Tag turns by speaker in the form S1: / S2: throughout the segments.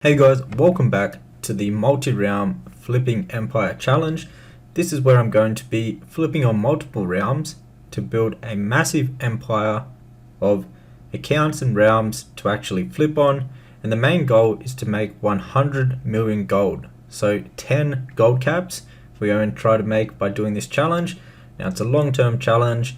S1: Hey guys, welcome back to the multi-realm flipping empire challenge. This is where I'm going to be flipping on multiple realms to build a massive empire of accounts and realms to actually flip on, and the main goal is to make 100 million gold. So 10 gold caps we're going to try to make by doing this challenge. Now it's a long-term challenge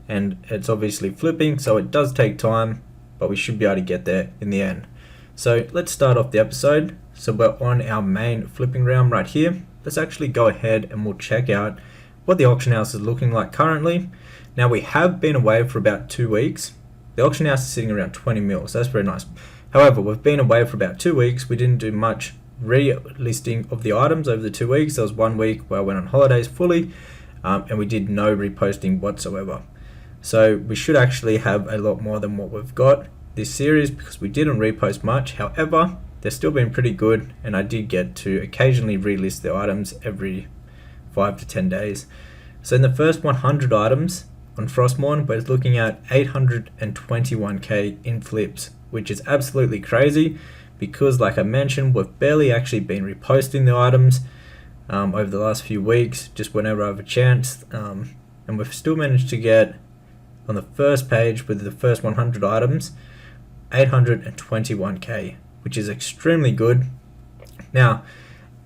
S1: and it's obviously flipping, so it does take time, but we should be able to get there in the end. So let's start off the episode. So we're on our main flipping realm right here. Let's actually go ahead and we'll check out what the auction house is looking like currently. Now we have been away for about 2 weeks. The auction house is sitting around 20 mil, so that's very nice. However, we've been away for about 2 weeks. We didn't do much relisting of the items over the 2 weeks. There was 1 week where I went on holidays fully, and we did no reposting whatsoever. So we should actually have a lot more than what we've got this series because we didn't repost much. However, they're still been pretty good, and I did get to occasionally relist the items every 5 to 10 days. So in the first 100 items on Frostmourne, we're looking at 821k in flips, which is absolutely crazy because, like I mentioned, we've barely actually been reposting the items over the last few weeks, just whenever I have a chance, and we've still managed to get on the first page with the first 100 items 821k, which is extremely good. Now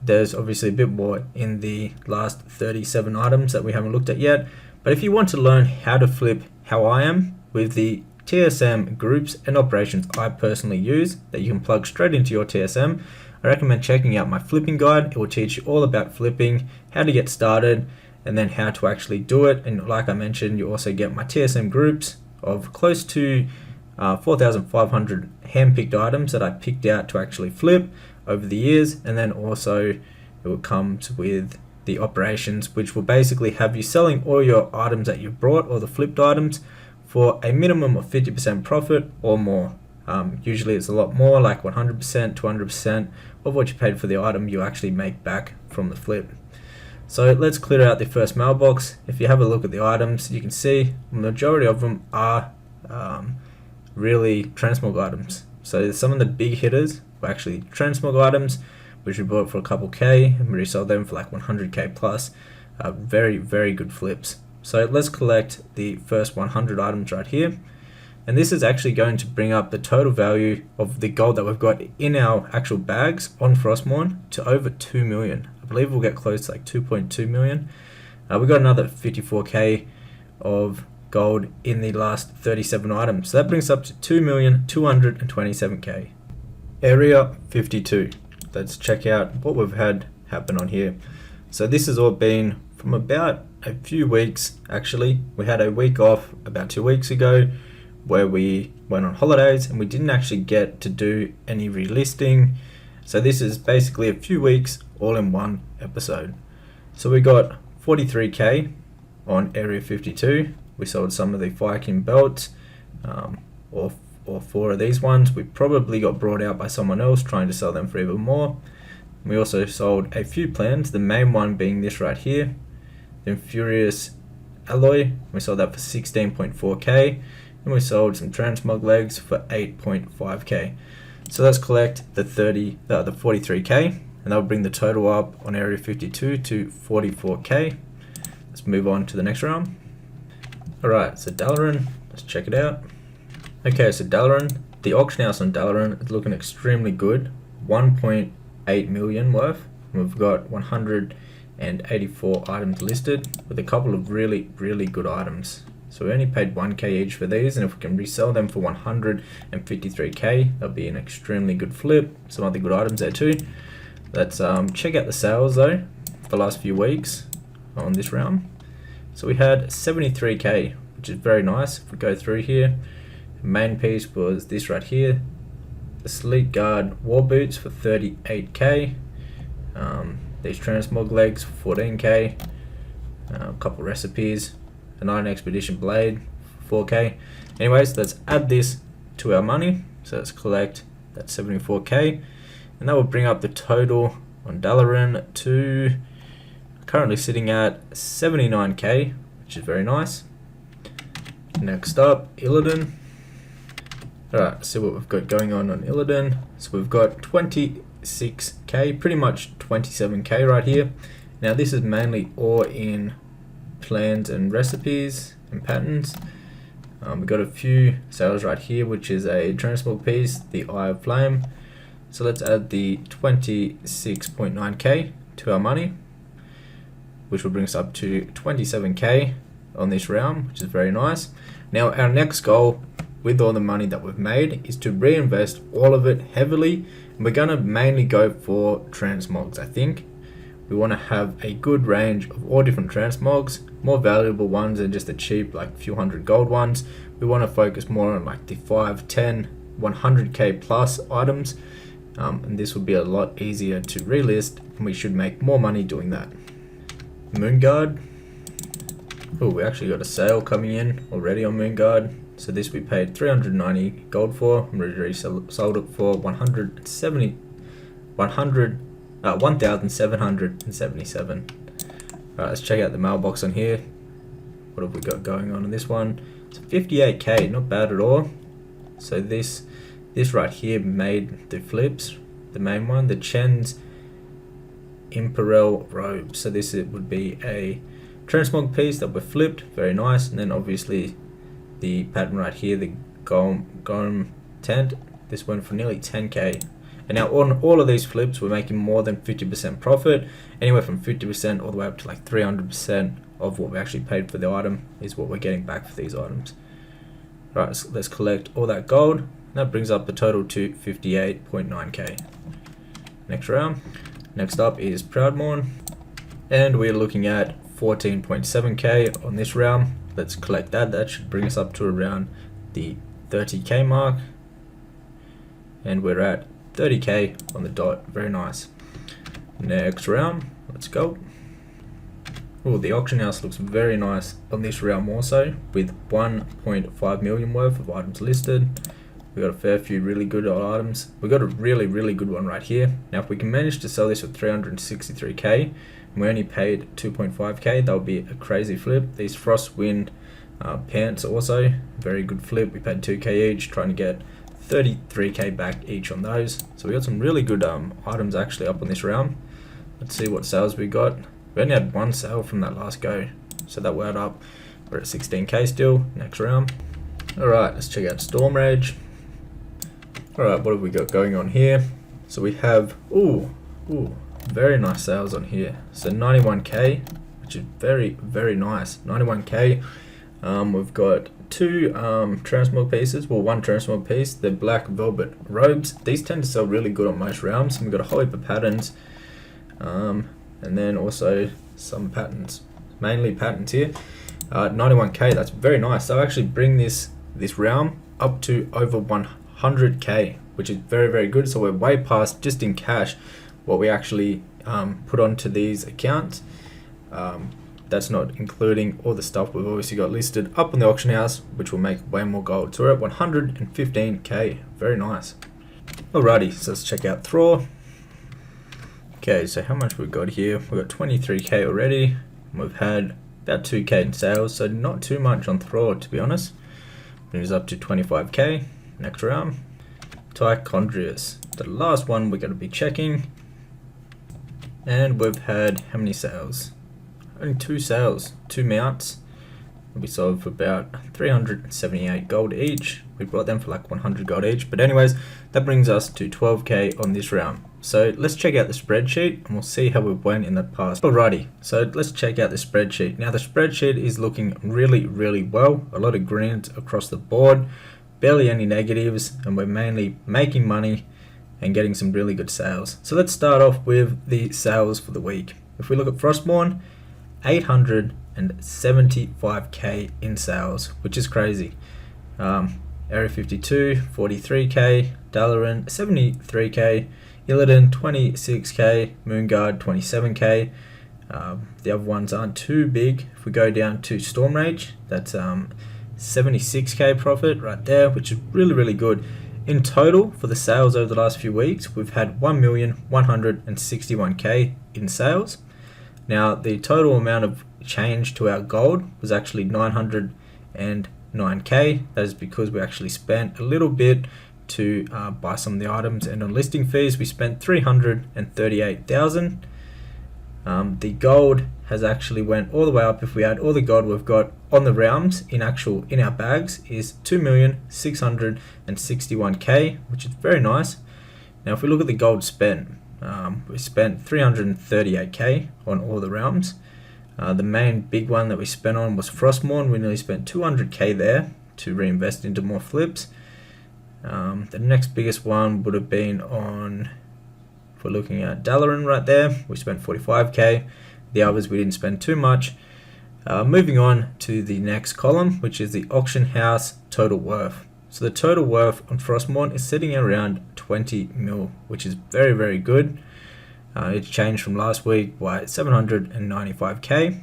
S1: there's obviously a bit more in the last 37 items that we haven't looked at yet, but if you want to learn how to flip how I am with the TSM groups and operations I personally use that you can plug straight into your TSM, I recommend checking out my flipping guide. It will teach you all about flipping, how to get started, and then how to actually do it. And like I mentioned, you also get my TSM groups of close to 4,500 hand-picked items that I picked out to actually flip over the years, and then also it will come with the operations, which will basically have you selling all your items that you've brought, or the flipped items, for a minimum of 50% profit or more. Usually it's a lot more, like 100%, 200% of what you paid for the item you actually make back from the flip. So let's clear out the first mailbox. If you have a look at the items, you can see the majority of them are really transmog items. So some of the big hitters were actually transmog items, which we bought for a couple K and we resold them for like 100k plus. Very, very good flips. So let's collect the first 100 items right here. And this is actually going to bring up the total value of the gold that we've got in our actual bags on Frostmourne to over 2 million. I believe we'll get close to like 2.2 million. We got another 54k of gold in the last 37 items. So that brings up to 2,227k. Area 52. Let's check out what we've had happen on here. So this has all been from about a few weeks actually. We had a week off about 2 weeks ago where we went on holidays and we didn't actually get to do any relisting. So this is basically a few weeks all in one episode. So we got 43k on Area 52. We sold some of the Viking belts, or 4 of these ones. We probably got brought out by someone else trying to sell them for even more. We also sold a few plans, the main one being this right here, the Infurious Alloy. We sold that for 16.4k, and we sold some transmog legs for 8.5k. So let's collect the 43k, and that'll bring the total up on Area 52 to 44k. Let's move on to the next round. Alright, so Dalaran, let's check it out. Okay, so Dalaran, the auction house on Dalaran is looking extremely good. 1.8 million worth. We've got 184 items listed with a couple of really, really good items. So we only paid 1k each for these, and if we can resell them for 153k, that'll be an extremely good flip. Some other good items there too. Let's check out the sales though for the last few weeks on this round. So we had 73k, which is very nice. If we go through here, the main piece was this right here, the Sleek Guard war boots for 38k, these transmog legs for 14k, a couple recipes, an Iron Expedition blade for 4k. Anyways, let's add this to our money. So let's collect that 74k, and that will bring up the total on Dalaran to currently sitting at 79k, which is very nice. Next up, Illidan. Alright, let's see what we've got going on Illidan. So we've got 26k, pretty much 27k right here. Now this is mainly all in plans and recipes and patterns. We've got a few sales right here, which is a transmog piece, the Eye of Flame. So let's add the 26.9k to our money, which will bring us up to 27k on this realm, which is very nice. Now our next goal with all the money that we've made is to reinvest all of it heavily, and we're going to mainly go for transmogs. I think we want to have a good range of all different transmogs, more valuable ones than just the cheap like few hundred gold ones. We want to focus more on like the 5, 10, 100k plus items, and this will be a lot easier to relist, and we should make more money doing that. Moonguard. Oh, we actually got a sale coming in already on Moonguard. So this we paid 390 gold for, and we already sold it for 1,777. Alright, let's check out the mailbox on here. What have we got going on this one? It's 58k, not bad at all. So this right here made the flips. The main one, the Chen's Imperial Robe. So this would be a transmog piece that we flipped, very nice. And then obviously the pattern right here, the Golem tent, this went for nearly 10k. And now on all of these flips, we're making more than 50% profit, anywhere from 50% all the way up to like 300% of what we actually paid for the item is what we're getting back for these items. Right, so let's collect all that gold. That brings up the total to 58.9k. Next round. Next up is Proudmourne, and we're looking at 14.7k on this round. Let's collect that. That should bring us up to around the 30k mark, and we're at 30k on the dot. Very nice. Next round, let's go. Oh, the auction house looks very nice on this round more so, with 1.5 million worth of items listed. We got a fair few really good items. We got a really good one right here. Now if we can manage to sell this for 363k, and we only paid 2.5k, that would be a crazy flip. These Frostwind pants also, very good flip. We paid 2k each, trying to get 33k back each on those. So we got some really good items actually up on this round. Let's see what sales we got. We only had one sale from that last go, so that went up. We're at 16k still. Next round. Alright, let's check out Storm Rage. Alright, what have we got going on here? So we have, very nice sales on here. So 91k, which is very nice. 91k. We've got two transmog pieces, well, one transmog piece, the black velvet robes. These tend to sell really good on most realms. And we've got a whole heap of patterns, and then also some patterns, mainly patterns here. 91k, that's very nice. So actually bring this realm up to over 100k, which is very good. So we're way past, just in cash, what we actually put onto these accounts. That's not including all the stuff we've obviously got listed up on the auction house, which will make way more gold. So we're at 115k. Very nice. Alrighty, so let's check out Thrall. Okay, so how much we've got here? We've got 23k already. We've had about 2k in sales, so not too much on Thrall, to be honest. Brings us up to 25k. Next round. Tichondrius, the last one we're going to be checking. And we've had how many sales? Only 2 sales, 2 mounts. We sold for about 378 gold each. We brought them for like 100 gold each. But anyways, that brings us to 12k on this round. So let's check out the spreadsheet and we'll see how we went in that past. Alrighty, so let's check out the spreadsheet. Now the spreadsheet is looking really well. A lot of greens across the board, barely any negatives, and we're mainly making money and getting some really good sales. So let's start off with the sales for the week. If we look at Frostmourne, 875k in sales, which is crazy. Area 52, 43k, Dalaran, 73k, Illidan, 26k, Moonguard, 27k. The other ones aren't too big. If we go down to Storm Rage, that's 76k profit right there, which is really good. In total, for the sales over the last few weeks, we've had 1,161k in sales. Now, the total amount of change to our gold was actually 900 and 9k. That is because we actually spent a little bit to buy some of the items, and on listing fees we spent 338,000. The gold has actually went all the way up. If we add all the gold we've got on the realms in our bags is 2,661k, which is very nice. Now if we look at the gold spent, we spent 338k on all the realms. The main big one that we spent on was Frostmourne. We nearly spent 200k there to reinvest into more flips. The next biggest one would have been on, if we're looking at Dalaran right there, we spent 45k. The others we didn't spend too much. Moving on to the next column, which is the auction house total worth. So the total worth on Frostmourne is sitting around 20 mil, which is very, very good. It's changed from last week by 795k.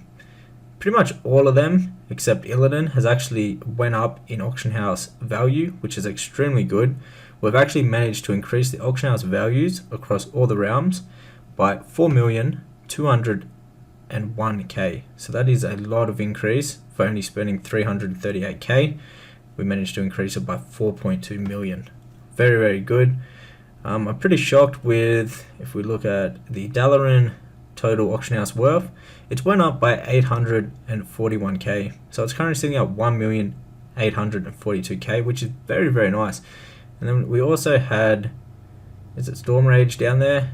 S1: Pretty much all of them, except Illidan, has actually went up in auction house value, which is extremely good. We've actually managed to increase the auction house values across all the realms by 4,201k. So that is a lot of increase for only spending 338k. We managed to increase it by 4.2 million. Very, very good. I'm pretty shocked with, if we look at the Dalaran total auction house worth, it's went up by 841k. So it's currently sitting at 1,842k, which is very, very nice. And then we also had, is it Storm Rage down there?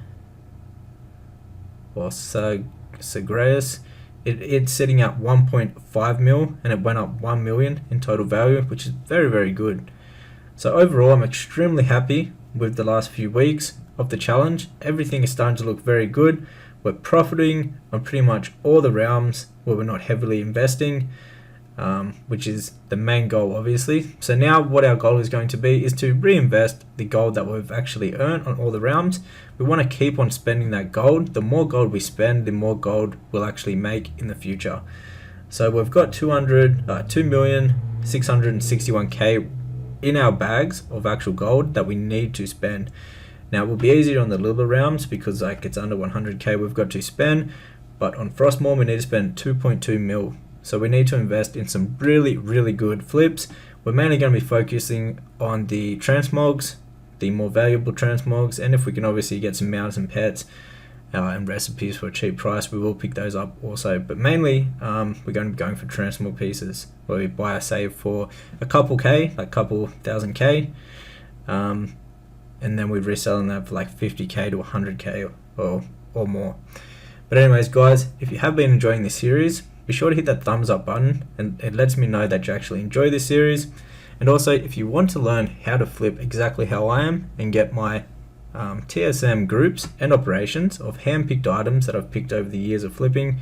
S1: Or Sagreus? It's sitting at 1.5 mil, and it went up 1 million in total value, which is very, very good. So overall, I'm extremely happy with the last few weeks of the challenge. Everything is starting to look very good. We're profiting on pretty much all the realms where we're not heavily investing, which is the main goal, obviously. So now what our goal is going to be is to reinvest the gold that we've actually earned on all the realms. We want to keep on spending that gold. The more gold we spend, the more gold we'll actually make in the future. So we've got 2,661k in our bags of actual gold that we need to spend. Now it will be easier on the little realms because like it's under 100k we've got to spend, but on Frostmourne we need to spend 2.2 mil. So we need to invest in some really, really good flips. We're mainly going to be focusing on the transmogs, the more valuable transmogs, and if we can obviously get some mounts and pets and recipes for a cheap price, we will pick those up also. But mainly we're going to be going for transmog pieces where we buy a save for a couple k, like couple thousand k, and then we're reselling that for like 50k to 100k or more. But anyways guys, if you have been enjoying this series, be sure to hit that thumbs up button, and it lets me know that you actually enjoy this series. And also, if you want to learn how to flip exactly how I am and get my TSM groups and operations of hand-picked items that I've picked over the years of flipping,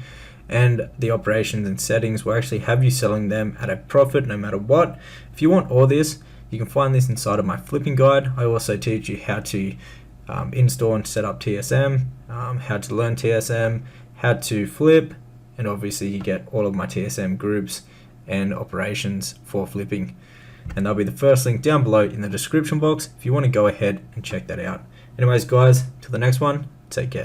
S1: and the operations and settings will actually have you selling them at a profit no matter what. If you want all this, you can find this inside of my flipping guide. I also teach you how to install and set up TSM, how to learn TSM, how to flip, and obviously you get all of my TSM groups and operations for flipping. And that'll be the first link down below in the description box if you want to go ahead and check that out. Anyways guys, till the next one, take care.